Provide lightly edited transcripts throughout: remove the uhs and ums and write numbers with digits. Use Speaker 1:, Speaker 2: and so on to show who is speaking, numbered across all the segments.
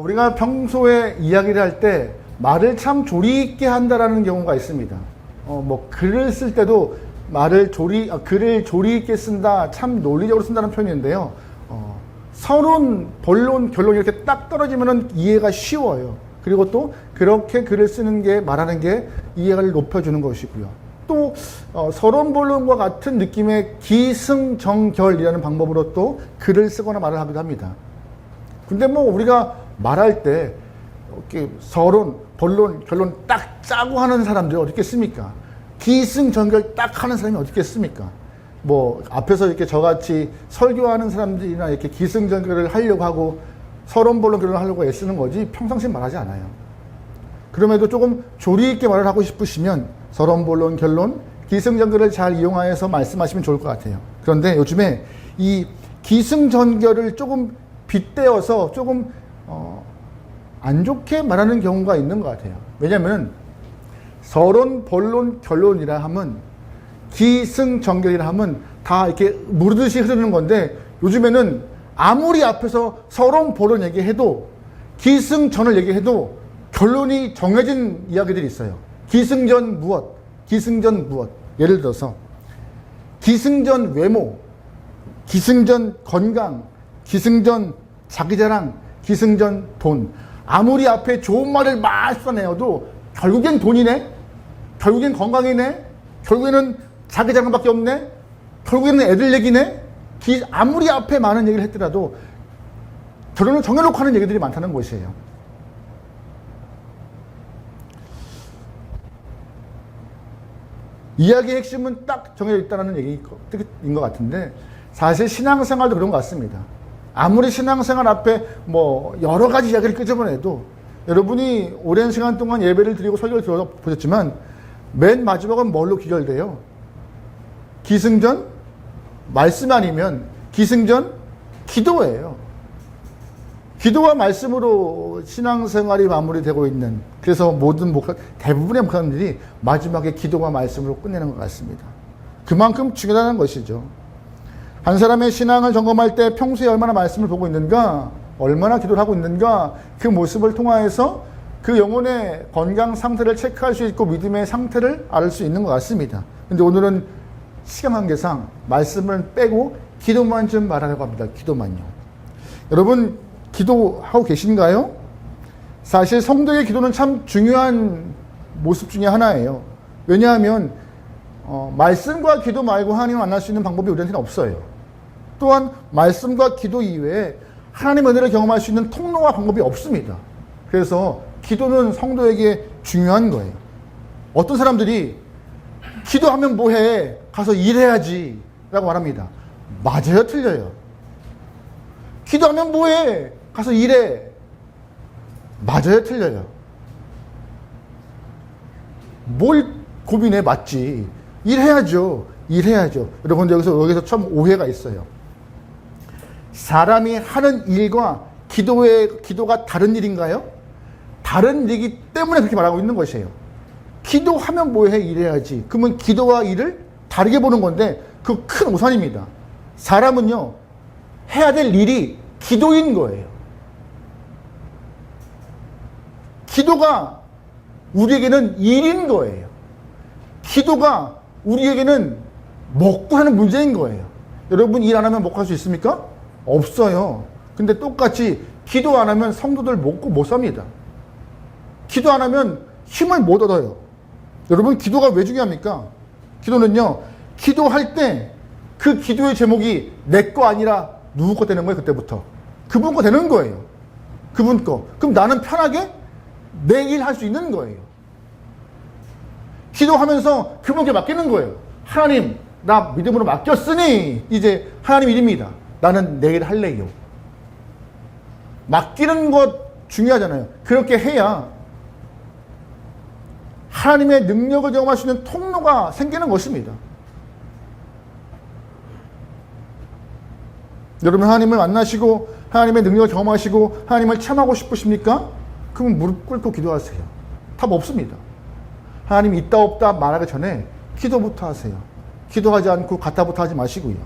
Speaker 1: 우리가 평소에 이야기를 할 때 말을 참 조리 있게 한다라는 경우가 있습니다. 글을 쓸 때도 글을 조리 있게 쓴다, 참 논리적으로 쓴다는 표현인데요. 서론, 본론, 결론 이렇게 딱 떨어지면은 이해가 쉬워요. 그리고 또 그렇게 글을 쓰는 게, 말하는 게 이해를 높여주는 것이고요. 또 서론, 본론과 같은 느낌의 기승전결이라는 방법으로 또 글을 쓰거나 말을 하기도 합니다. 근데 우리가 말할 때 이렇게 서론, 본론, 결론 딱 짜고 하는 사람들이 어디 있겠습니까? 기승전결 딱 하는 사람이 어디 있겠습니까? 앞에서 이렇게 저같이 설교하는 사람들이나 이렇게 기승전결을 하려고 하고 서론, 본론, 결론을 하려고 애쓰는 거지 평상시에 말하지 않아요. 그럼에도 조금 조리 있게 말을 하고 싶으시면 서론, 본론, 결론, 기승전결을 잘 이용하여서 말씀하시면 좋을 것 같아요. 그런데 요즘에 이 기승전결을 조금 빗대어서 조금 안 좋게 말하는 경우가 있는 것 같아요. 왜냐하면 서론, 본론, 결론이라 하면, 기승전결이라 하면 다 이렇게 무르듯이 흐르는 건데, 요즘에는 아무리 앞에서 서론, 본론 얘기해도, 기승전을 얘기해도 결론이 정해진 이야기들이 있어요. 기승전 무엇, 기승전 무엇. 예를 들어서 기승전 외모, 기승전 건강, 기승전 자기자랑, 기승전 돈. 아무리 앞에 좋은 말을 막 쏟아내어도 결국엔 돈이네, 결국엔 건강이네, 결국에는 자기자랑밖에 없네, 결국에는 애들 얘기네. 아무리 앞에 많은 얘기를 했더라도 결론을 정해놓고 하는 얘기들이 많다는 것이에요. 이야기의 핵심은 딱 정해져 있다는 얘기인 것 같은데, 사실 신앙생활도 그런 것 같습니다. 아무리 신앙생활 앞에 여러 가지 이야기를 끄집어내도, 여러분이 오랜 시간 동안 예배를 드리고 설교를 들어보셨지만 맨 마지막은 뭘로 귀결돼요? 기승전? 말씀 아니면 기승전? 기도예요. 기도와 말씀으로 신앙생활이 마무리되고 있는, 그래서 대부분의 목사님들이 마지막에 기도와 말씀으로 끝내는 것 같습니다. 그만큼 중요하다는 것이죠. 한 사람의 신앙을 점검할 때 평소에 얼마나 말씀을 보고 있는가, 얼마나 기도를 하고 있는가, 그 모습을 통하여서 그 영혼의 건강 상태를 체크할 수 있고 믿음의 상태를 알 수 있는 것 같습니다. 근데 오늘은 시간 관계상 말씀을 빼고 기도만 좀 말하려고 합니다. 기도만요. 여러분, 기도하고 계신가요? 사실 성도의 기도는 참 중요한 모습 중에 하나예요. 왜냐하면 말씀과 기도 말고 하나님을 만날 수 있는 방법이 우리한테는 없어요. 또한 말씀과 기도 이외에 하나님의 은혜를 경험할 수 있는 통로와 방법이 없습니다. 그래서 기도는 성도에게 중요한 거예요. 어떤 사람들이 기도하면 뭐해? 가서 일해야지 라고 말합니다. 맞아요? 틀려요? 기도하면 뭐해? 가서 일해. 맞아요? 틀려요? 뭘 고민해? 맞지. 일해야죠. 일해야죠. 여러분, 여기서 참 오해가 있어요. 사람이 하는 일과 기도가 다른 일인가요? 다른 일이기 때문에 그렇게 말하고 있는 것이에요. 기도하면 뭐해? 일해야지. 그러면 기도와 일을 다르게 보는 건데, 그 큰 오산입니다. 사람은요, 해야 될 일이 기도인 거예요. 기도가 우리에게는 일인 거예요. 기도가 우리에게는 먹고 사는 문제인 거예요. 여러분, 일 안 하면 먹고 살 수 있습니까? 없어요. 근데 똑같이 기도 안 하면 성도들 먹고 못 삽니다. 기도 안 하면 힘을 못 얻어요. 여러분, 기도가 왜 중요합니까? 기도는요, 기도할 때 그 기도의 제목이 내 거 아니라 누구 거 되는 거예요. 그때부터 그분 거 되는 거예요. 그분 거. 그럼 나는 편하게 내 일 할 수 있는 거예요. 기도하면서 그분께 맡기는 거예요. 하나님, 나 믿음으로 맡겼으니 이제 하나님 일입니다. 나는 내 일 할래요. 맡기는 것 중요하잖아요. 그렇게 해야 하나님의 능력을 경험할 수 있는 통로가 생기는 것입니다. 여러분, 하나님을 만나시고 하나님의 능력을 경험하시고 하나님을 참하고 싶으십니까? 그러면 무릎 꿇고 기도하세요. 답 없습니다. 하나님 있다 없다 말하기 전에 기도부터 하세요. 기도하지 않고 가타부터 하지 마시고요.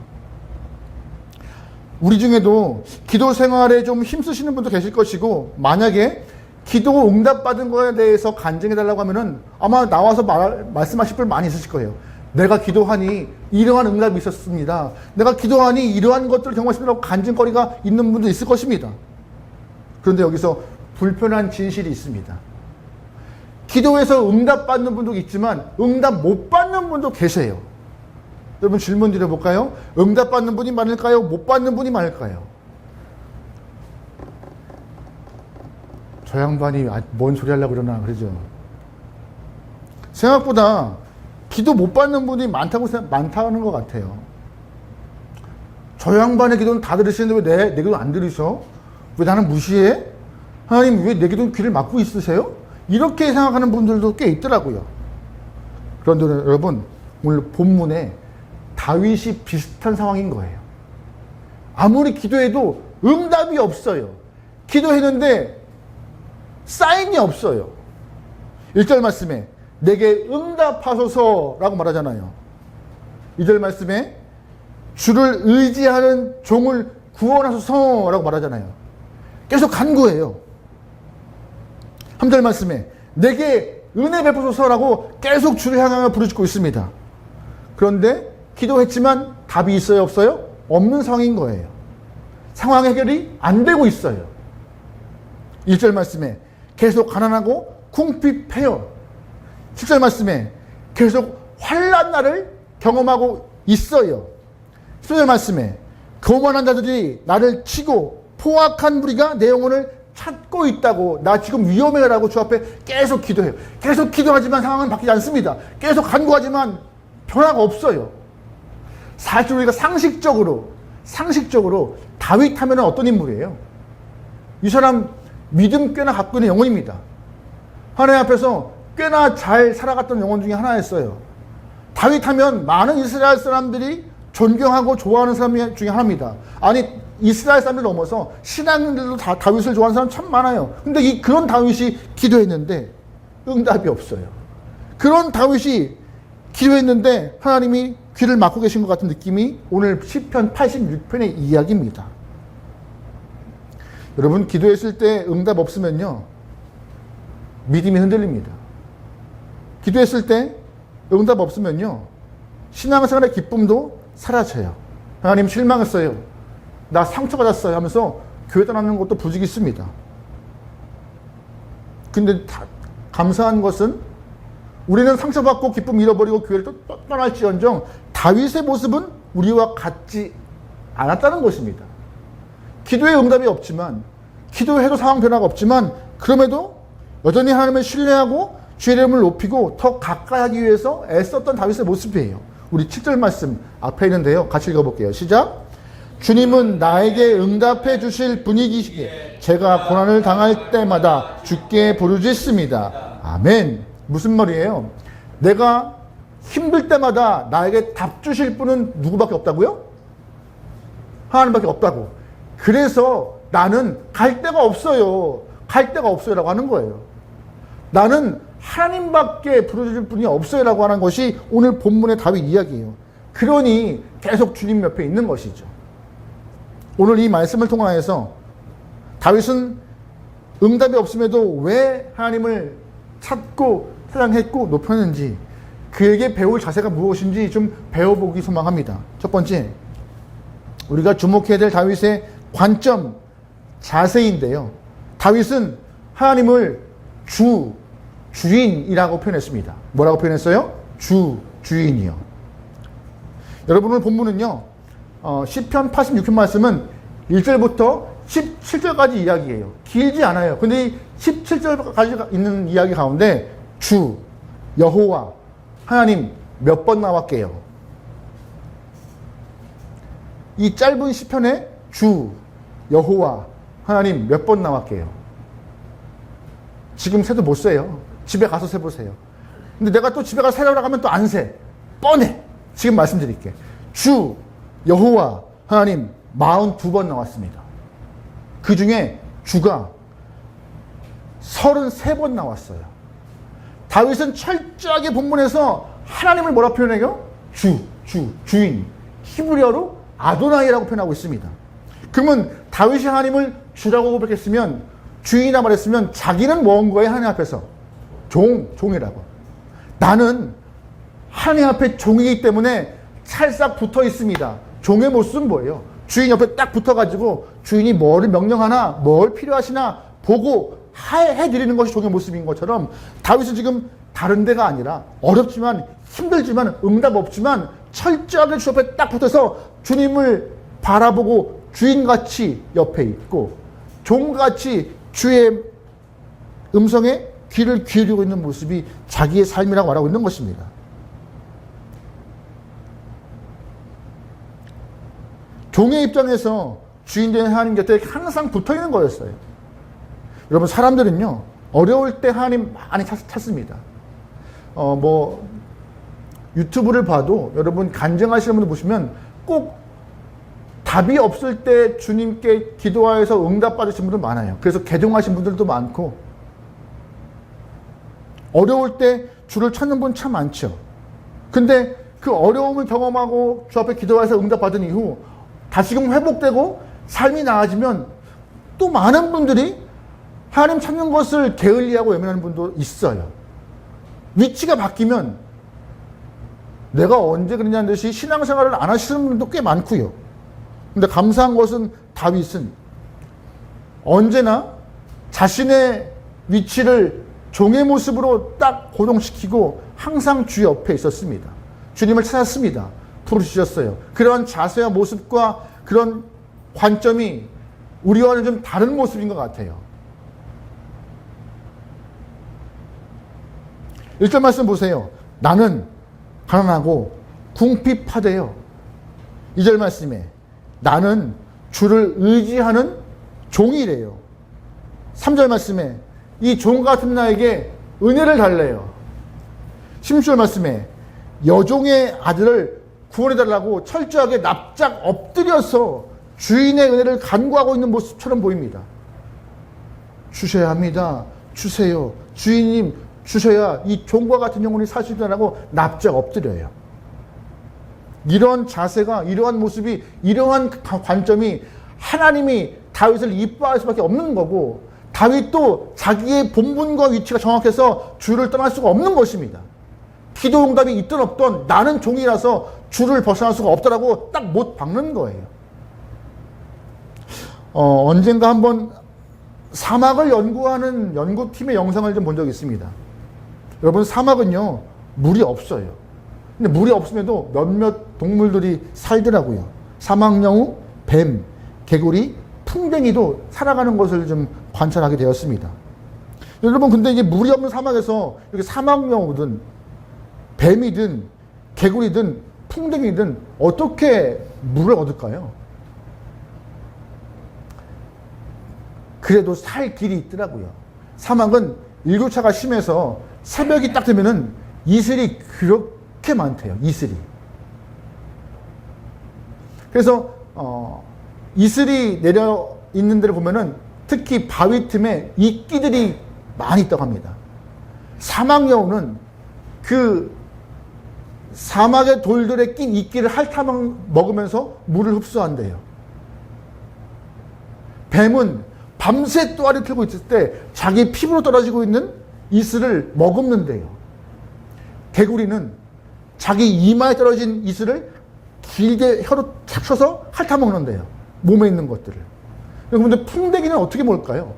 Speaker 1: 우리 중에도 기도 생활에 좀 힘쓰시는 분도 계실 것이고, 만약에 기도 응답받은 거에 대해서 간증해달라고 하면은 아마 나와서 말씀하실 분 많이 있으실 거예요. 내가 기도하니 이러한 응답이 있었습니다. 내가 기도하니 이러한 것들을 경험했습니다라고 간증거리가 있는 분도 있을 것입니다. 그런데 여기서 불편한 진실이 있습니다. 기도에서 응답받는 분도 있지만 응답 못 받는 분도 계세요. 여러분 질문 드려볼까요? 응답받는 분이 많을까요? 못 받는 분이 많을까요? 저 양반이 뭔 소리 하려고 그러나 그러죠. 생각보다 기도 못 받는 분이 많다는 것 같아요. 저 양반의 기도는 다 들으시는데 왜 내 기도 안 들으셔? 왜 나는 무시해? 하나님 왜 내 기도 귀를 막고 있으세요? 이렇게 생각하는 분들도 꽤 있더라고요. 그런데 여러분 오늘 본문에 다윗이 비슷한 상황인 거예요. 아무리 기도해도 응답이 없어요. 기도했는데 사인이 없어요. 1절 말씀에 내게 응답하소서라고 말하잖아요. 2절 말씀에 주를 의지하는 종을 구원하소서라고 말하잖아요. 계속 간구해요. 3절 말씀에 내게 은혜 베푸소서라고 계속 주를 향하여 부르짖고 있습니다. 그런데 기도했지만 답이 있어요? 없어요? 없는 상황인 거예요. 상황 해결이 안 되고 있어요. 1절 말씀에 계속 가난하고 궁핍해요. 7절 말씀에 계속 환난 날을 경험하고 있어요. 10절 말씀에 교만한 자들이 나를 치고 포악한 무리가 내 영혼을 찾고 있다고, 나 지금 위험해라고 주 앞에 계속 기도해요. 계속 기도하지만 상황은 바뀌지 않습니다. 계속 간구하지만 변화가 없어요. 사실 우리가 상식적으로 다윗 하면 어떤 인물이에요? 이 사람 믿음 꽤나 갖고 있는 영혼입니다. 하나님 앞에서 꽤나 잘 살아갔던 영혼 중에 하나였어요. 다윗 하면 많은 이스라엘 사람들이 존경하고 좋아하는 사람 중에 하나입니다. 아니 이스라엘 사람들 넘어서 신앙인들도 다 다윗을 좋아하는 사람 참 많아요. 근데 그런 다윗이 기도했는데 응답이 없어요. 그런 다윗이 기도했는데 하나님이 귀를 막고 계신 것 같은 느낌이 오늘 시편 86편의 이야기입니다. 여러분 기도했을 때 응답 없으면요 믿음이 흔들립니다. 기도했을 때 응답 없으면요 신앙생활의 기쁨도 사라져요. 하나님 실망했어요. 나 상처받았어요 하면서 교회 떠나는 것도 부지기습니다. 근데 감사한 것은 우리는 상처받고 기쁨 잃어버리고 교회를 떠날지언정 다윗의 모습은 우리와 같지 않았다는 것입니다. 기도에 응답이 없지만, 기도해도 상황 변화가 없지만, 그럼에도 여전히 하나님을 신뢰하고 주의 이름을 높이고 더 가까이 하기 위해서 애썼던 다윗의 모습이에요. 우리 7절 말씀 앞에 있는데요. 같이 읽어볼게요. 시작. 주님은 나에게 응답해 주실 분이시기에 제가 고난을 당할 때마다 주께 부르짖습니다. 아멘. 무슨 말이에요? 내가 힘들 때마다 나에게 답 주실 분은 누구밖에 없다고요? 하나님밖에 없다고. 그래서 나는 갈 데가 없어요. 갈 데가 없어요라고 하는 거예요. 나는 하나님밖에 부르짖을 분이 없어요라고 하는 것이 오늘 본문의 다윗 이야기예요. 그러니 계속 주님 옆에 있는 것이죠. 오늘 이 말씀을 통하여서 다윗은 응답이 없음에도 왜 하나님을 찾고 사랑했고 높였는지, 그에게 배울 자세가 무엇인지 좀 배워보기 소망합니다. 첫 번째, 우리가 주목해야 될 다윗의 관점, 자세인데요. 다윗은 하나님을 주인이라고 표현했습니다. 뭐라고 표현했어요? 주인이요. 여러분 오늘 본문은요, 시편 86편 말씀은 1절부터 17절까지 이야기예요. 길지 않아요. 근데 이 17절까지 있는 이야기 가운데 주, 여호와, 하나님 몇 번 나왔게요? 이 짧은 시편에 주, 여호와, 하나님 몇 번 나왔게요? 지금 세도 못 세요. 집에 가서 세보세요. 근데 내가 또 집에 가서 세라고 하면 또 안 세. 뻔해. 지금 말씀드릴게. 주, 여호와, 하나님 42번 나왔습니다. 그 중에 주가 33번 나왔어요. 다윗은 철저하게 본문에서 하나님을 뭐라 표현해요? 주인. 히브리어로 아도나이라고 표현하고 있습니다. 그러면 다윗이 하나님을 주라고 고백했으면, 주인이라 말했으면 자기는 뭔 거예요? 하나님 앞에서 종이라고. 나는 하나님 앞에 종이기 때문에 찰싹 붙어 있습니다. 종의 모습은 뭐예요? 주인 옆에 딱 붙어가지고 주인이 뭐를 명령하나, 뭘 필요하시나 보고 해드리는 것이 종의 모습인 것처럼, 다윗은 지금 다른 데가 아니라 어렵지만 힘들지만 응답 없지만 철저하게 주 옆에 딱 붙어서 주님을 바라보고 주인같이 옆에 있고 종같이 주의 음성에 귀를 기울이고 있는 모습이 자기의 삶이라고 말하고 있는 것입니다. 종의 입장에서 주인된 하나님 곁에 항상 붙어있는 거였어요. 여러분, 사람들은요 어려울 때 하나님 많이 찾습니다. 유튜브를 봐도 여러분 간증하시는 분들 보시면 꼭 답이 없을 때 주님께 기도하여서 응답 받으신 분들 많아요. 그래서 개종하신 분들도 많고, 어려울 때 주를 찾는 분 참 많죠. 근데 그 어려움을 경험하고 주 앞에 기도해서 응답 받은 이후 다시금 회복되고 삶이 나아지면 또 많은 분들이 하나님 찾는 것을 게을리하고 외면하는 분도 있어요. 위치가 바뀌면 내가 언제 그러냐는 듯이 신앙생활을 안 하시는 분도 꽤 많고요. 근데 감사한 것은 다윗은 언제나 자신의 위치를 종의 모습으로 딱 고정시키고 항상 주 옆에 있었습니다. 주님을 찾았습니다. 부르시셨어요. 그런 자세와 모습과 그런 관점이 우리와는 좀 다른 모습인 것 같아요. 1절 말씀 보세요. 나는 가난하고 궁핍하대요. 2절 말씀에 나는 주를 의지하는 종이래요. 3절 말씀에 이 종 같은 나에게 은혜를 달래요. 16절 말씀에 여종의 아들을 구원해달라고 철저하게 납작 엎드려서 주인의 은혜를 간구하고 있는 모습처럼 보입니다. 주셔야 합니다. 주세요. 주인님 주셔야 이 종과 같은 영혼이 살 수 있다라고 납작 엎드려요. 이러한 자세가, 이러한 모습이, 이러한 관점이 하나님이 다윗을 이뻐할 수밖에 없는 거고, 다윗도 자기의 본분과 위치가 정확해서 주를 떠날 수가 없는 것입니다. 기도 응답이 있든 없든 나는 종이라서 주를 벗어날 수가 없다라고 딱 못 박는 거예요. 언젠가 한번 사막을 연구하는 연구팀의 영상을 좀 본 적이 있습니다. 여러분, 사막은요 물이 없어요. 근데 물이 없음에도 몇몇 동물들이 살더라고요. 사막여우, 뱀, 개구리, 풍뎅이도 살아가는 것을 좀 관찰하게 되었습니다. 여러분, 근데 이게 물이 없는 사막에서 이렇게 사막여우든 뱀이든 개구리든 풍뎅이든 어떻게 물을 얻을까요? 그래도 살 길이 있더라고요. 사막은 일교차가 심해서 새벽이 딱 되면은 이슬이 그렇게 많대요. 이슬이. 그래서 이슬이 내려 있는 데를 보면은 특히 바위 틈에 이끼들이 많이 있다고 합니다. 사막여우는 그 사막의 돌들에 낀 이끼를 핥아 먹으면서 물을 흡수한대요. 뱀은 밤새 또아리 틀고 있을 때 자기 피부로 떨어지고 있는 이슬을 머금는데요. 개구리는 자기 이마에 떨어진 이슬을 길게 혀로 착 쳐서 핥아 먹는데요. 몸에 있는 것들을. 그런데 풍뎅이는 어떻게 먹을까요?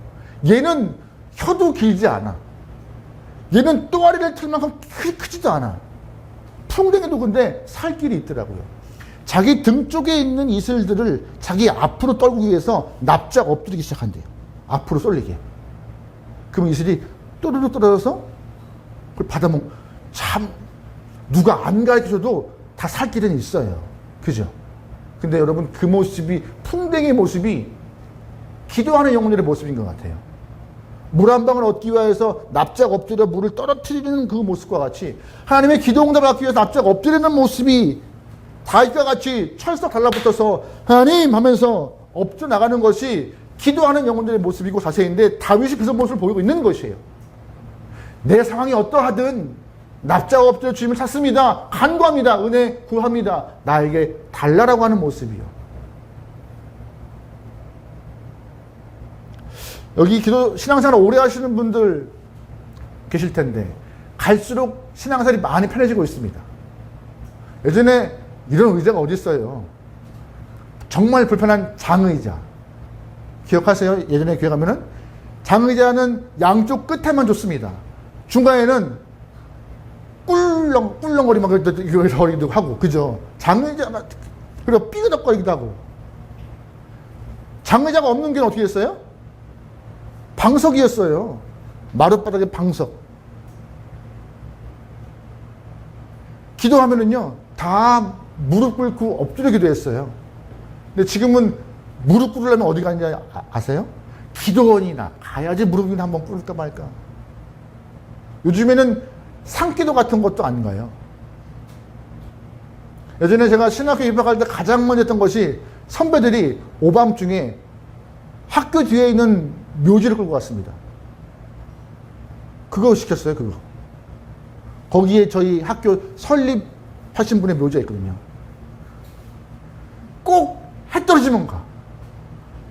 Speaker 1: 얘는 혀도 길지 않아. 얘는 또아리를 틀 만큼 크지도 않아. 풍뎅이도 근데 살 길이 있더라고요. 자기 등 쪽에 있는 이슬들을 자기 앞으로 떨구기 위해서 납작 엎드리기 시작한대요. 앞으로 쏠리게. 그러면 이슬이 또르르 떨어져서 그걸 받아먹. 참 누가 안 가르쳐줘도 다 살 길은 있어요. 그죠? 근데 여러분, 그 모습이, 풍뎅이 모습이 기도하는 영혼들의 모습인 것 같아요. 물 한 방울 얻기 위해서 납작 엎드려 물을 떨어뜨리는 그 모습과 같이 하나님의 기도 응답을 받기 위해서 납작 엎드리는 모습이 다윗과 같이 철썩 달라붙어서 하나님 하면서 엎드려 나가는 것이 기도하는 영혼들의 모습이고 자세인데, 다윗이 그 모습을 보이고 있는 것이에요. 내 상황이 어떠하든 납작 엎드려 주님을 찾습니다. 간구합니다. 은혜 구합니다. 나에게 달라라고 하는 모습이요. 여기 기도 신앙생활 오래 하시는 분들 계실 텐데 갈수록 신앙생활이 많이 편해지고 있습니다. 예전에 이런 의자가 어디 있어요? 정말 불편한 장의자. 기억하세요? 예전에 교회 가면은 장의자는 양쪽 끝에만 좋습니다. 중간에는 꿀렁꿀렁거리만 거리기도 하고, 그죠? 장의자가 그리고 삐그덕거리기도 하고. 장의자가 없는 게 어떻게 됐어요? 방석이었어요. 마룻바닥에 방석. 기도하면은요, 다 무릎 꿇고 엎드려 기도했어요. 근데 지금은 무릎 꿇으려면 어디 가는지 아세요? 기도원이나 가야지 무릎이나 한번 꿇을까 말까. 요즘에는 상기도 같은 것도 안 가요. 예전에 제가 신학교 입학할 때 가장 먼저 했던 것이 선배들이 오밤중에 학교 뒤에 있는 묘지를 끌고 갔습니다. 그거 시켰어요, 그거. 거기에 저희 학교 설립하신 분의 묘지가 있거든요. 꼭 해 떨어지면 가.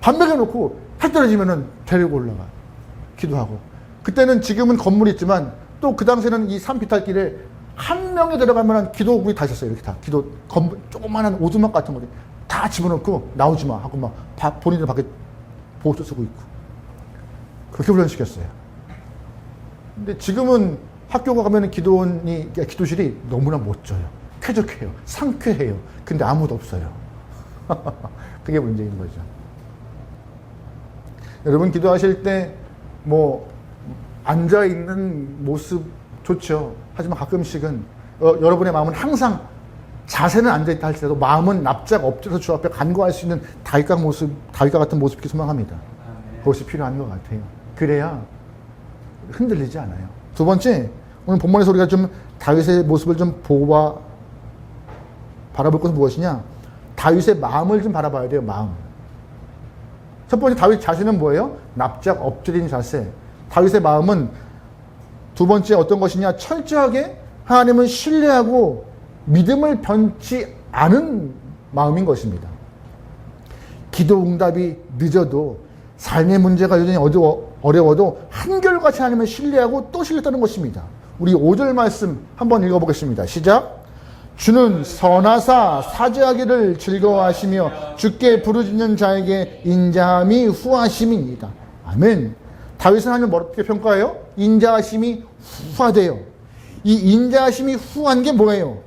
Speaker 1: 밥 먹여놓고 해 떨어지면은 데리고 올라가. 기도하고. 그때는 지금은 건물이 있지만 또 그 당시에는 이 산비탈길에 한 명이 들어가면 기도국이 다 있었어요. 이렇게 다. 기도, 건물, 조그만한 오두막 같은 거 다 집어넣고 나오지 마 하고 막 본인들 밖에 보호소 쓰고 있고. 그렇게 훈련시켰어요. 근데 지금은 학교가 가면 기도실이 너무나 멋져요. 쾌적해요. 상쾌해요. 근데 아무도 없어요. 그게 문제인 거죠. 여러분 기도하실 때 뭐 앉아있는 모습 좋죠. 하지만 가끔씩은 여러분의 마음은 항상 자세는 앉아있다 할지라도 마음은 납작 엎드려서 주 앞에 간구할 수 있는 다윗과 같은 모습이 소망합니다. 그것이 필요한 것 같아요. 그래야 흔들리지 않아요. 두 번째, 오늘 본문에서 우리가 좀 다윗의 모습을 좀 바라볼 것은 무엇이냐? 다윗의 마음을 좀 바라봐야 돼요. 마음. 첫 번째, 다윗 자신은 뭐예요? 납작 엎드린 자세. 다윗의 마음은 두 번째 어떤 것이냐? 철저하게 하나님을 신뢰하고 믿음을 변치 않은 마음인 것입니다. 기도 응답이 늦어도 삶의 문제가 여전히 어려워도 한결같이 하나님을 신뢰하고 또 신뢰했다는 것입니다. 우리 5절 말씀 한번 읽어보겠습니다. 시작. 주는 선하사 사죄하기를 즐거워하시며 주께 부르짖는 자에게 인자함이 후하심입니다. 아멘. 다윗은 하나님을 어떻게 평가해요? 인자하심이 후하대요. 이 인자하심이 후한 게 뭐예요?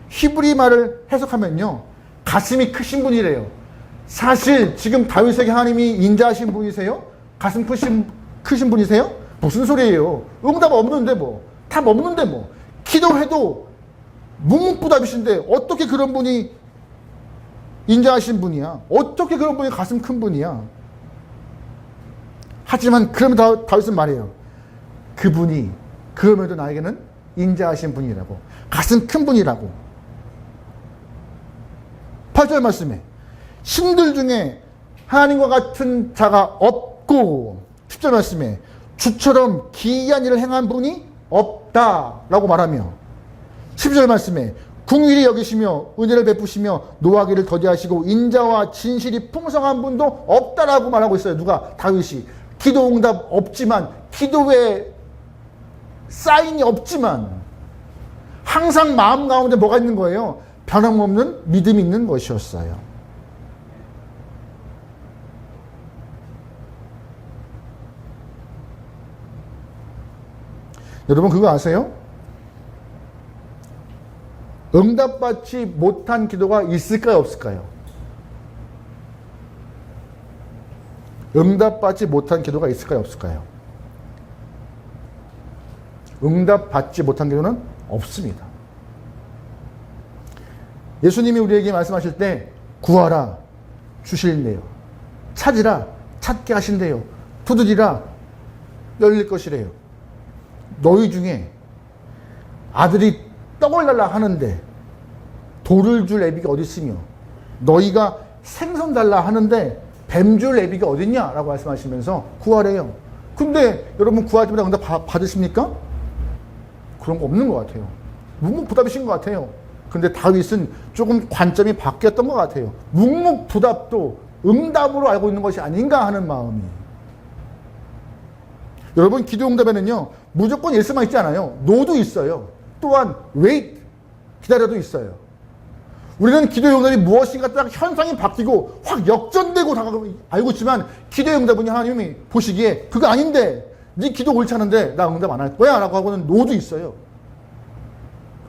Speaker 1: 히브리 말을 해석하면요, 가슴이 크신 분이래요. 사실 지금 다윗에게 하나님이 인자하신 분이세요? 가슴 크신 분이세요? 무슨 소리예요? 응답 없는데 뭐, 답 없는데 뭐, 기도해도 묵묵부답이신데 어떻게 그런 분이 인자하신 분이야? 어떻게 그런 분이 가슴 큰 분이야? 하지만 그러면 다윗은 말해요. 그분이 그럼에도 나에게는 인자하신 분이라고, 가슴 큰 분이라고. 8절 말씀에 신들 중에 하나님과 같은 자가 없고, 10절 말씀에 주처럼 기이한 일을 행한 분이 없다라고 말하며, 12절 말씀에 궁일이 여기시며 은혜를 베푸시며 노하기를 더디하시고 인자와 진실이 풍성한 분도 없다라고 말하고 있어요. 누가? 다윗이. 기도 응답 없지만, 기도에 사인이 없지만 항상 마음 가운데 뭐가 있는 거예요? 변함없는 믿음이 있는 것이었어요. 여러분 그거 아세요? 응답받지 못한 기도가 있을까요? 없을까요? 응답받지 못한 기도가 있을까요? 없을까요? 응답받지 못한 기도는 없습니다. 예수님이 우리에게 말씀하실 때 구하라 주실래요, 찾으라 찾게 하신대요, 두드리라 열릴 것이래요. 너희 중에 아들이 떡을 달라 하는데 돌을 줄 애비가 어디 있으며 너희가 생선 달라 하는데 뱀 줄 애비가 어디 있냐 라고 말씀하시면서 구하래요. 근데 여러분 구할 때마다 응답 받으십니까? 그런 거 없는 것 같아요. 묵묵부답이신 것 같아요. 근데 다윗은 조금 관점이 바뀌었던 것 같아요. 묵묵부답도 응답으로 알고 있는 것이 아닌가 하는 마음이. 여러분, 기도 응답에는요, 무조건 예스만 있지 않아요. 노도 있어요. 또한 wait, 기다려도 있어요. 우리는 기도의 응답이 무엇인가 딱 현상이 바뀌고 확 역전되고 다가가고 알고 있지만, 기도의 응답은 하나님이 보시기에 그거 아닌데, 네 기도 옳지 않은데 나 응답 안 할 거야 라고 하고는 노도 있어요.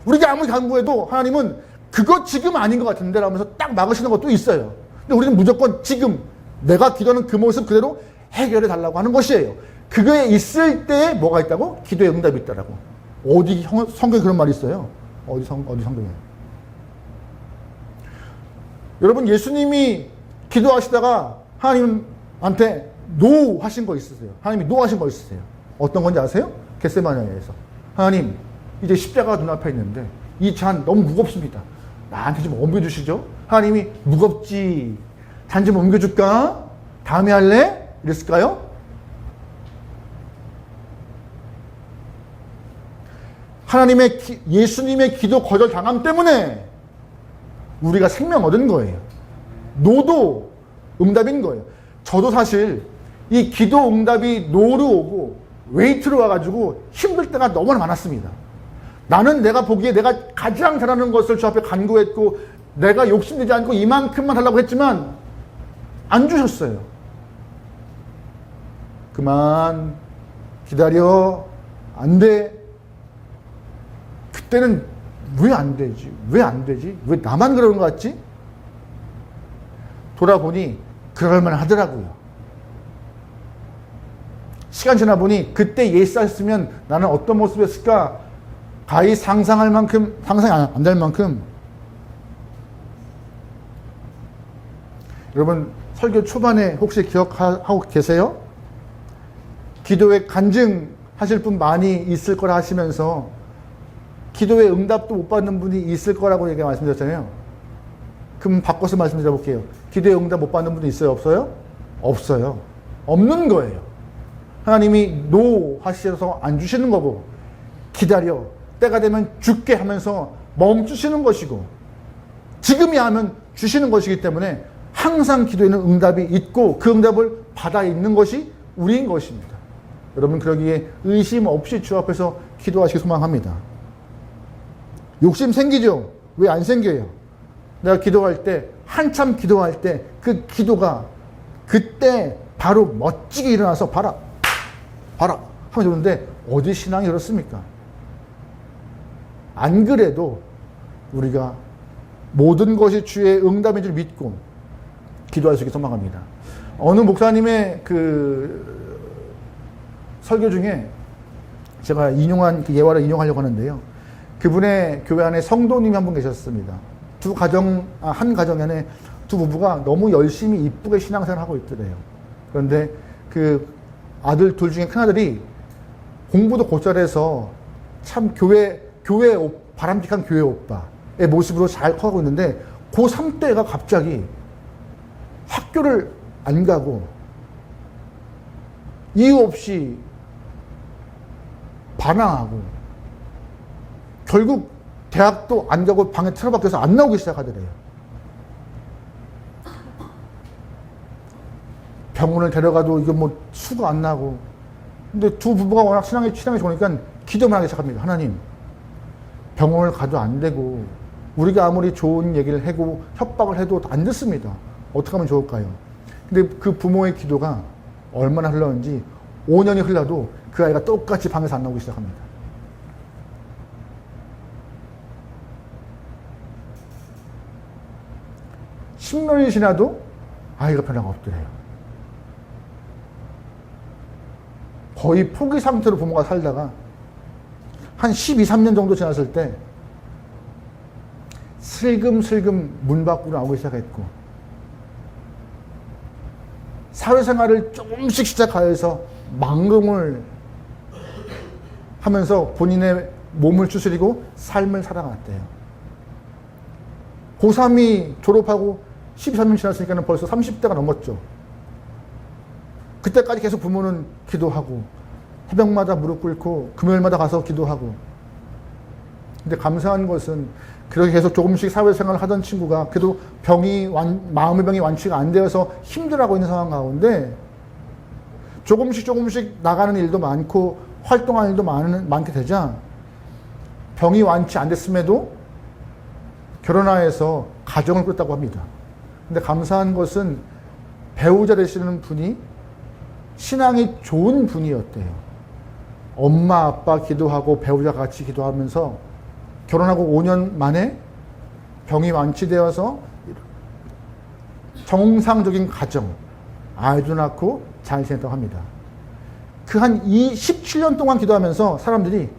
Speaker 1: 우리가 아무리 간구해도 하나님은 그거 지금 아닌 것 같은데 라면서 딱 막으시는 것도 있어요. 근데 우리는 무조건 지금 내가 기도하는 그 모습 그대로 해결해 달라고 하는 것이에요. 그거에 있을 때에 뭐가 있다고? 기도의 응답이 있다라고. 어디 성경에 그런 말이 있어요? 어디 성경에? 여러분, 예수님이 기도하시다가 하나님한테 노 하신 거 있으세요? 하나님이 노 하신 거 있으세요? 어떤 건지 아세요? 겟세마네에서 하나님, 이제 십자가가 눈앞에 있는데 이 잔 너무 무겁습니다. 나한테 좀 옮겨주시죠? 하나님이 무겁지, 잔 좀 옮겨줄까? 다음에 할래? 이랬을까요? 예수님의 기도 거절 당함 때문에 우리가 생명 얻은 거예요. 노도 응답인 거예요. 저도 사실 이 기도 응답이 노로 오고 웨이트로 와가지고 힘들 때가 너무 많았습니다. 나는 내가 보기에 내가 가장 잘하는 것을 주 앞에 간구했고 내가 욕심내지 않고 이만큼만 하려고 했지만 안 주셨어요. 그만 기다려, 안 돼. 그때는 왜 안 되지? 왜 안 되지? 왜 나만 그러는 것 같지? 돌아보니 그럴만 하더라고요. 시간 지나 보니 그때 예수 했으면 나는 어떤 모습이었을까? 가히 상상할 만큼, 상상이 안 될 만큼. 여러분, 설교 초반에 혹시 기억하고 계세요? 기도에 간증하실 분 많이 있을 거라 하시면서 기도에 응답도 못 받는 분이 있을 거라고 얘기 말씀드렸잖아요. 그럼 바꿔서 말씀드려 볼게요. 기도에 응답 못 받는 분이 있어요? 없어요? 없어요. 없는 거예요. 하나님이 노 하셔서 안 주시는 거고, 기다려, 때가 되면 줄게 하면서 멈추시는 것이고, 지금이 하면 주시는 것이기 때문에 항상 기도에는 응답이 있고 그 응답을 받아 있는 것이 우리인 것입니다. 여러분, 그러기에 의심 없이 주 앞에서 기도하시기 소망합니다. 욕심 생기죠? 왜 안 생겨요? 내가 기도할 때, 한참 기도할 때 그 기도가 그때 바로 멋지게 일어나서 봐라 하면서 그러는데 어디 신앙이 그렇습니까? 안 그래도 우리가 모든 것이 주의 응답인 줄 믿고 기도할 수 있게 소망합니다. 어느 목사님의 그 설교 중에 제가 인용한 그 예화를 인용하려고 하는데요. 그분의 교회 안에 성도님이 한 분 계셨습니다. 한 가정 안에 두 부부가 너무 열심히 이쁘게 신앙생활을 하고 있더래요. 그런데 그 아들 둘 중에 큰아들이 공부도 곧잘해서 참 바람직한 교회 오빠의 모습으로 잘 커가고 있는데 고3 때가 갑자기 학교를 안 가고 이유 없이 반항하고 결국 대학도 안 가고 방에 틀어박혀서 안 나오기 시작하더래요. 병원을 데려가도 이거 뭐 수가 안 나고. 근데 두 부부가 워낙 신앙이 좋으니까 기도만 하기 시작합니다. 하나님, 병원을 가도 안 되고 우리가 아무리 좋은 얘기를 하고 협박을 해도 안 듣습니다. 어떻게 하면 좋을까요? 근데 그 부모의 기도가 얼마나 흘렀는지 5년이 흘러도 그 아이가 똑같이 방에서 안 나오기 시작합니다. (10년이) 지나도 아이가 변화가 없더래요. 거의 포기 상태로 부모가 살다가 한 12, 13년 정도 지났을 때 슬금슬금 문 밖으로 나오기 시작했고 사회생활을 조금씩 시작하여서 망금을 하면서 본인의 몸을 추스리고 삶을 살아갔대요. 고3이 졸업하고 13년 지났으니까 벌써 30대가 넘었죠. 그때까지 계속 부모는 기도하고 새벽마다 무릎 꿇고 금요일마다 가서 기도하고. 근데 감사한 것은 그렇게 계속 조금씩 사회생활을 하던 친구가 그래도 마음의 병이 완치가 안 되어서 힘들어하고 있는 상황 가운데 조금씩 나가는 일도 많고 활동하는 일도 많게 되자 병이 완치 안 됐음에도 결혼하여서 가정을 꾸렸다고 합니다. 근데 감사한 것은 배우자 되시는 분이 신앙이 좋은 분이었대요. 엄마 아빠 기도하고 배우자 같이 기도하면서 결혼하고 5년 만에 병이 완치되어서 정상적인 가정, 아이도 낳고 잘 지냈다고 합니다. 그 한 17년 동안 기도하면서 사람들이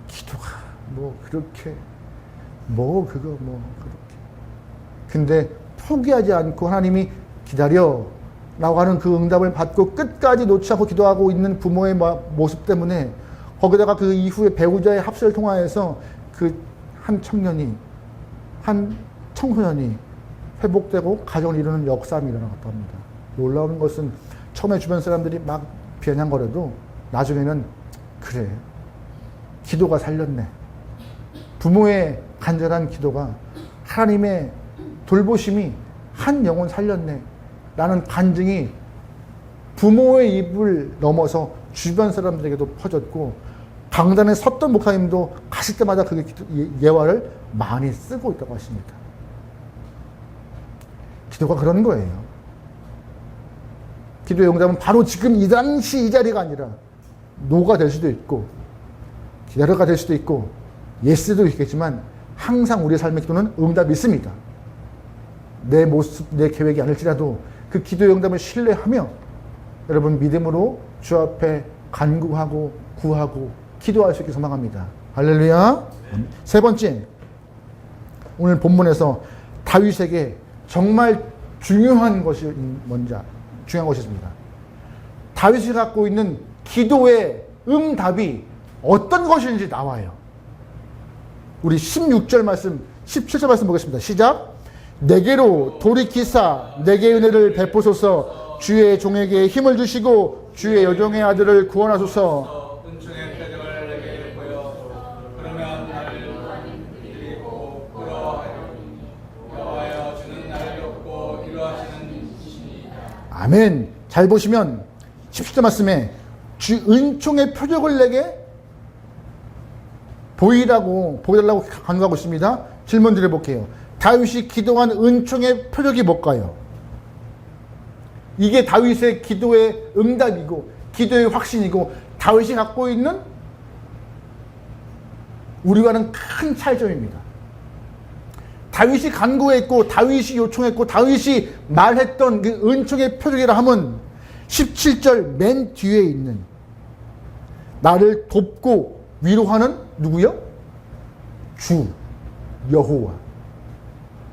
Speaker 1: 기도가 그렇게 그렇게 근데 포기하지 않고 하나님이 기다려 라고 하는 그 응답을 받고 끝까지 놓지 않고 기도하고 있는 부모의 모습 때문에 거기다가 그 이후에 배우자의 합세를 통하여서 그 한 청소년이 회복되고 가정을 이루는 역사가 일어났다고 합니다. 놀라운 것은 처음에 주변 사람들이 막 비아냥거려도 나중에는 그래, 기도가 살렸네. 부모의 간절한 기도가 하나님의 돌보심이 한 영혼 살렸네 라는 간증이 부모의 입을 넘어서 주변 사람들에게도 퍼졌고 강단에 섰던 목사님도 가실 때마다 그게 예화를 많이 쓰고 있다고 하십니다. 기도가 그런 거예요. 기도의 응답은 바로 지금 이 당시 이 자리가 아니라 노가 될 수도 있고 기다려가 될 수도 있고 예스도 있겠지만 항상 우리의 삶의 기도는 응답이 있습니다. 내 모습, 내 계획이 아닐지라도 그 기도의 응답을 신뢰하며 여러분 믿음으로 주 앞에 간구하고 구하고 기도할 수 있게 소망합니다. 할렐루야. 세 번째, 오늘 본문에서 다윗에게 정말 중요한 것이 있습니다. 다윗이 갖고 있는 기도의 응답이 어떤 것인지 나와요. 우리 16절 말씀, 17절 말씀 보겠습니다. 시작. 내게로 돌이키사 내게 은혜를 베푸소서. 주의 종에게 힘을 주시고 주의 여종의 아들을 구원하소서.
Speaker 2: 은총의 표적을 내게 보여 그러면 나를 드리고 부러워하리니 여호와여 주는 나를 돕고 위로하시는 이시니이다.
Speaker 1: 아멘. 잘 보시면 17절 말씀에 주 은총의 표적을 내게 보여달라고 간구하고 있습니다. 질문 드려볼게요. 다윗이 기도한 은총의 표적이 뭘까요? 이게 다윗의 기도의 응답이고 기도의 확신이고 다윗이 갖고 있는 우리와는 큰 차이점입니다. 다윗이 간구했고 다윗이 요청했고 다윗이 말했던 그 은총의 표적이라 함은 17절 맨 뒤에 있는 나를 돕고 위로하는 누구요? 주 여호와.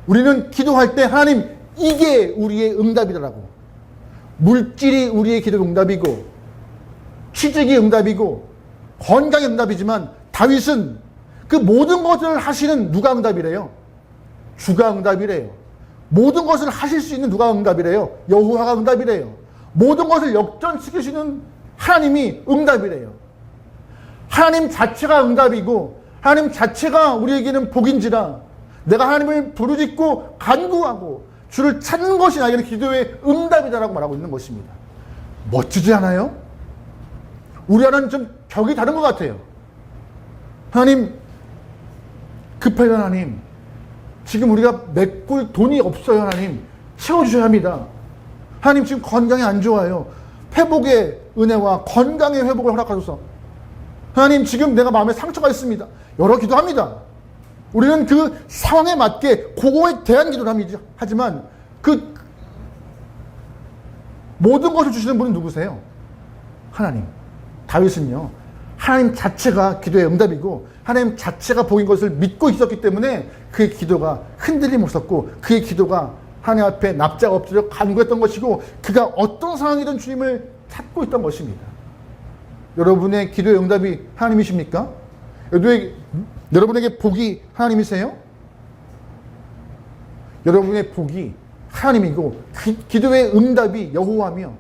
Speaker 1: 우리는 기도할 때 하나님 이게 우리의 응답이라고. 물질이 우리의 기도 응답이고 취직이 응답이고 건강이 응답이지만 다윗은 그 모든 것을 하시는 누가 응답이래요? 주가 응답이래요. 모든 것을 하실 수 있는 누가 응답이래요? 여호와가 응답이래요. 모든 것을 역전시키시는 하나님이 응답이래요. 하나님 자체가 응답이고 하나님 자체가 우리에게는 복인지라 내가 하나님을 부르짖고 간구하고 주를 찾는 것이 나에게는 기도의 응답이다라고 말하고 있는 것입니다. 멋지지 않아요? 우리와는 좀 격이 다른 것 같아요. 하나님, 급해요 하나님. 지금 우리가 메꿀 돈이 없어요 하나님. 채워주셔야 합니다. 하나님 지금 건강이 안 좋아요. 회복의 은혜와 건강의 회복을 허락하소서. 하나님 지금 내가 마음에 상처가 있습니다. 여러 기도합니다. 우리는 그 상황에 맞게 그거에 대한 기도를 합니다. 하지만 그 모든 것을 주시는 분은 누구세요? 하나님. 다윗은요. 하나님 자체가 기도의 응답이고 하나님 자체가 복인 것을 믿고 있었기 때문에 그의 기도가 흔들림 없었고 그의 기도가 하나님 앞에 납작 엎드려 간구했던 것이고 그가 어떤 상황이든 주님을 찾고 있던 것입니다. 여러분의 기도의 응답이 하나님이십니까? 여러분에게 복이 하나님이세요? 여러분의 복이 하나님이고 기도의 응답이 여호와며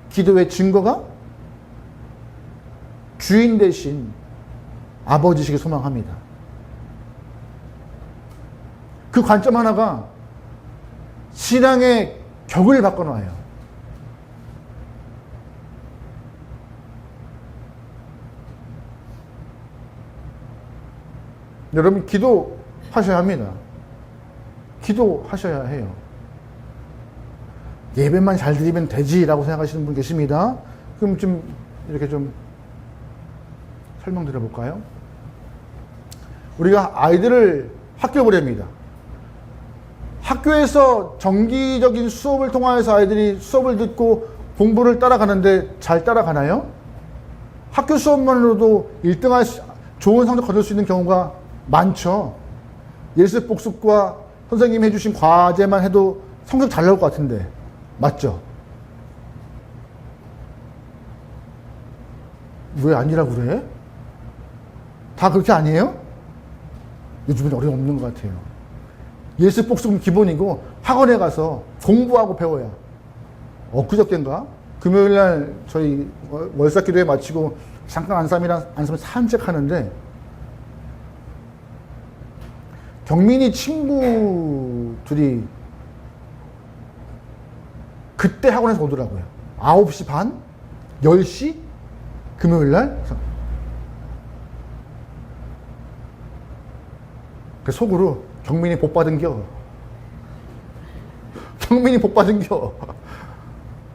Speaker 1: 기도의 증거가 주인 되신 아버지시길 소망합니다. 그 관점 하나가 신앙의 격을 바꿔놔요. 여러분 기도하셔야 합니다. 기도하셔야 해요. 예배만 잘 드리면 되지라고 생각하시는 분 계십니다. 그럼 좀 이렇게 좀 설명드려 볼까요? 우리가 아이들을 학교에 보냅니다. 학교에서 정기적인 수업을 통하여서 아이들이 수업을 듣고 공부를 따라가는데 잘 따라가나요? 학교 수업만으로도 1등할 좋은 성적 거둘 수 있는 경우가 많죠. 예습 복습과 선생님이 해주신 과제만 해도 성적 잘 나올 것 같은데 맞죠? 왜 아니라고 그래? 다 그렇게 아니에요? 요즘은 어려움없는 것 같아요. 예습 복습은 기본이고 학원에 가서 공부하고 배워야. 엊그저께인가? 금요일날 저희 월삭기도회 마치고 잠깐 안삼이랑 산책하는데 경민이 친구들이 그때 학원에서 오더라고요. 9시 반? 10시? 금요일날? 그 속으로 경민이 복 받은겨. 경민이 복 받은겨.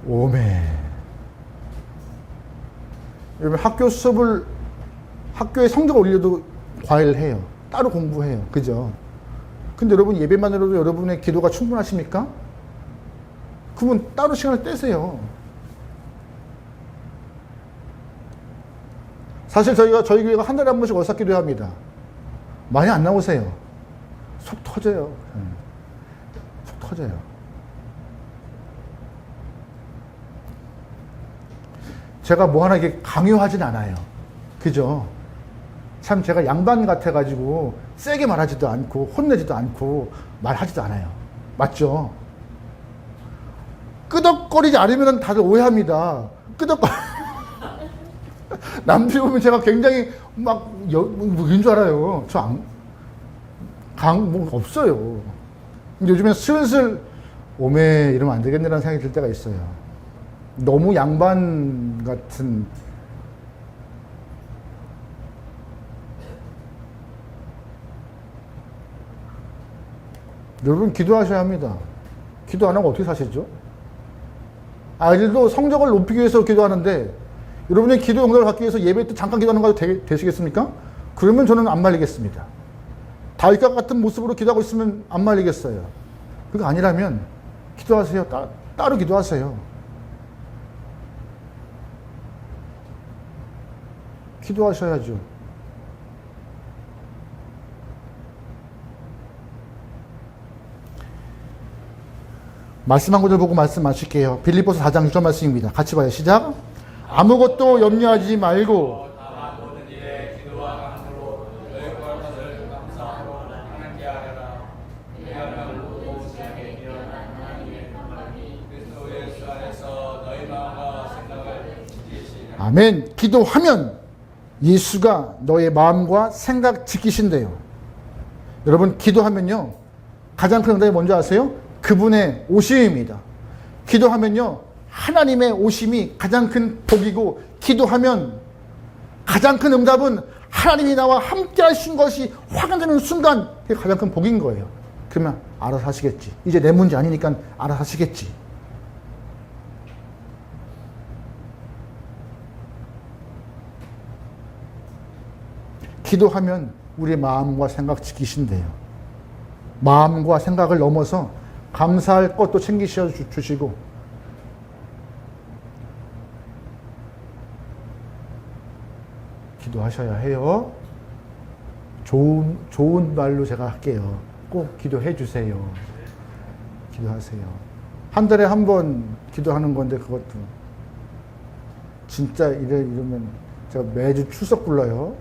Speaker 1: 오메. 여러분 학교 수업을 학교에 성적 올려도 과외를 해요. 따로 공부해요. 그죠? 근데 여러분 예배만으로도 여러분의 기도가 충분하십니까? 그러면 따로 시간을 떼세요. 사실 저희 교회가 한 달에 한 번씩 월삭 기도합니다. 많이 안 나오세요. 속 터져요. 속 터져요. 제가 뭐 하나 이렇게 강요하진 않아요. 그죠? 참 제가 양반 같아가지고 세게 말하지도 않고 혼내지도 않고 말하지도 않아요. 맞죠? 끄덕거리지 않으면 다들 오해합니다. 끄덕거리. 남들 보면 제가 굉장히 뭐인 줄 알아요. 뭐 없어요. 근데 요즘엔 슬슬 오메 이러면 안 되겠네라는 생각이 들 때가 있어요. 너무 양반 같은. 여러분 기도하셔야 합니다. 기도 안 하고 어떻게 사시죠? 아이들도 성적을 높이기 위해서 기도하는데 여러분의 기도 용서를 받기 위해서 예배 때 잠깐 기도하는 거 되시겠습니까? 그러면 저는 안 말리겠습니다. 다윗과 같은 모습으로 기도하고 있으면 안 말리겠어요. 그거 아니라면 기도하세요. 따로 기도하세요. 기도하셔야죠. 말씀 한 구절 보고 말씀 마칠게요. 빌립보서 4장 6절 말씀입니다. 같이 봐요. 시작. 아무것도 염려하지 말고
Speaker 2: 다만 모든 일에 기도와 간구로 너희 것을 감사하고 하나님께 하라. 왜냐하면 모든 세상에 일어난 하나님의 평강이 그리스도 예수 안에서 너희 마음과 생각을 지키시리라.
Speaker 1: 아멘. 기도하면 예수가 너의 마음과 생각 지키신대요. 여러분 기도하면요 가장 큰 응답이 뭔지 아세요? 그분의 오심입니다. 기도하면요 하나님의 오심이 가장 큰 복이고, 기도하면 가장 큰 응답은 하나님이 나와 함께 하신 것이 확인되는 순간 그게 가장 큰 복인 거예요. 그러면 알아서 하시겠지. 이제 내 문제 아니니까 알아서 하시겠지. 기도하면 우리의 마음과 생각 지키신대요. 마음과 생각을 넘어서 감사할 것도 챙기셔 주시고, 기도하셔야 해요. 좋은 말로 제가 할게요. 꼭 기도해 주세요. 기도하세요. 한 달에 한 번 기도하는 건데 그것도 진짜 이러면 제가 매주 출석 불러요.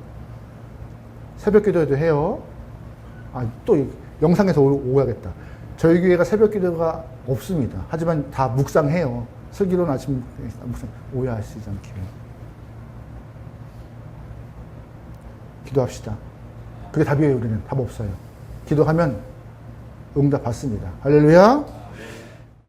Speaker 1: 새벽 기도회도 해요. 또 영상에서 오야겠다. 저희 교회가 새벽 기도가 없습니다. 하지만 다 묵상해요. 슬기로운 아침 묵상, 오해하시지 않게. 기도합시다. 그게 답이에요. 우리는 답 없어요. 기도하면 응답 받습니다. 할렐루야.